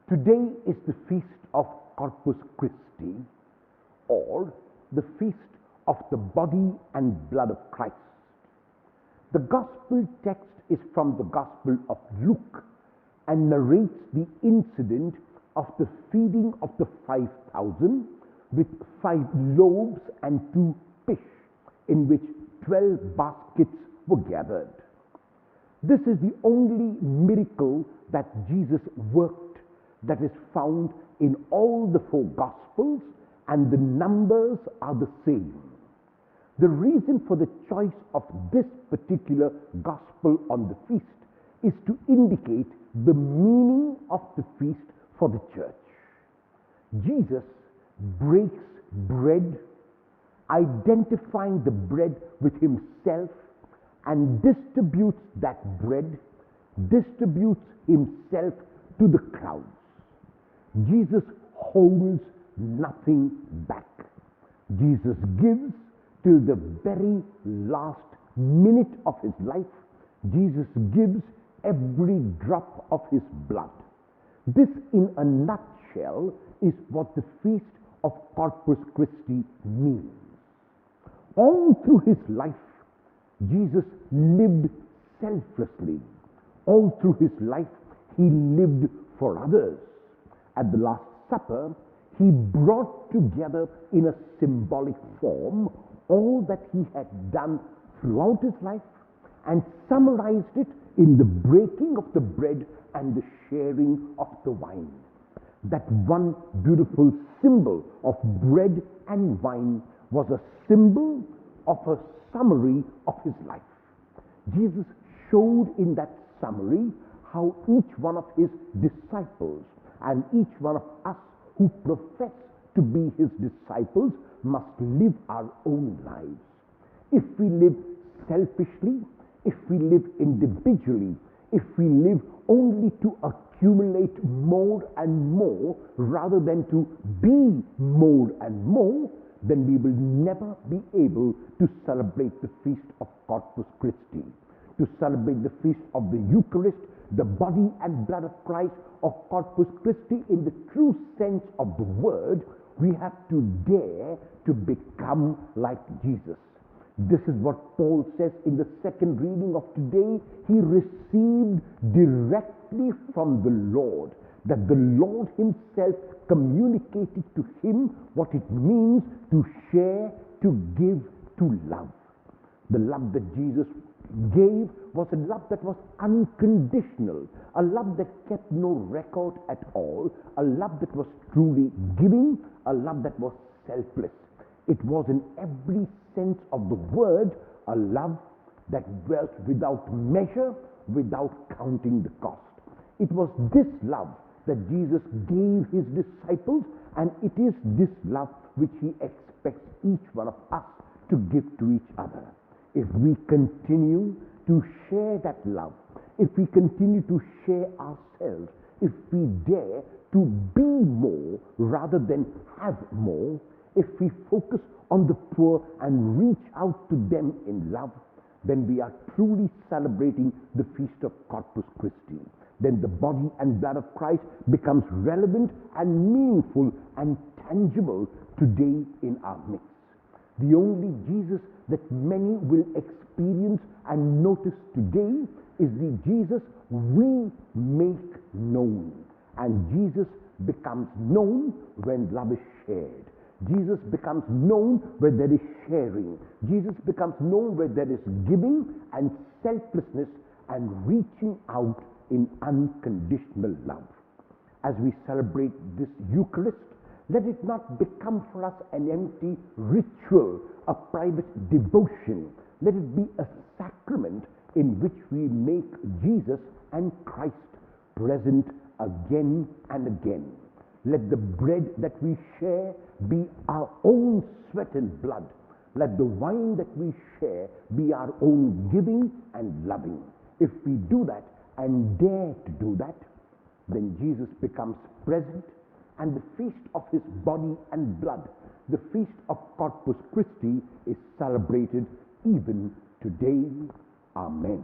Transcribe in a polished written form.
Today is the feast of Corpus Christi, or the feast of the body and blood of Christ. The gospel text is from the Gospel of Luke and narrates the incident of the feeding of the 5,000 with 5 loaves and 2 fish, in which 12 baskets were gathered. This is the only miracle that Jesus worked that is found in all the 4 Gospels, and the numbers are the same. The reason for the choice of this particular Gospel on the feast is to indicate the meaning of the feast for the church. Jesus breaks bread, identifying the bread with himself, and distributes that bread, distributes himself to the crowds. Jesus holds nothing back. Jesus gives till the very last minute of his life. Jesus gives every drop of his blood. This, in a nutshell, is what the feast of Corpus Christi means. All through his life, Jesus lived selflessly. All through his life, he lived for others. At the Last Supper, he brought together in a symbolic form all that he had done throughout his life and summarized it in the breaking of the bread and the sharing of the wine. That one beautiful symbol of bread and wine was a symbol of a summary of his life. Jesus showed in that summary how each one of his disciples and each one of us who profess to be his disciples must live our own lives. If we live selfishly, if we live individually, if we live only to accumulate more and more rather than to be more and more, then we will never be able to celebrate the feast of Corpus Christi. To celebrate the feast of the Eucharist, the body and blood of Christ, of Corpus Christi in the true sense of the word, we have to dare to become like Jesus. This is what Paul says in the second reading of today. He received directly from the Lord, that the Lord himself communicated to him what it means to share, to give, to love. The love that Jesus gave was a love that was unconditional, a love that kept no record at all, a love that was truly giving, a love that was selfless. It was in every sense of the word a love that dwelt without measure, without counting the cost. It was this love that Jesus gave his disciples, and it is this love which he expects each one of us to give to each other. If we continue to share that love, if we continue to share ourselves, if we dare to be more rather than have more, if we focus on the poor and reach out to them in love, then we are truly celebrating the feast of Corpus Christi. Then the body and blood of Christ becomes relevant and meaningful and tangible today in our midst. The only Jesus that many will experience and notice today is the Jesus we make known. And Jesus becomes known when love is shared. Jesus becomes known where there is sharing. Jesus becomes known where there is giving and selflessness and reaching out in unconditional love. As we celebrate this Eucharist, let it not become for us an empty ritual, a private devotion. Let it be a sacrament in which we make Jesus and Christ present again and again. Let the bread that we share be our own sweat and blood. Let the wine that we share be our own giving and loving. If we do that and dare to do that, then Jesus becomes present, and the feast of his body and blood, the feast of Corpus Christi, is celebrated even today. Amen.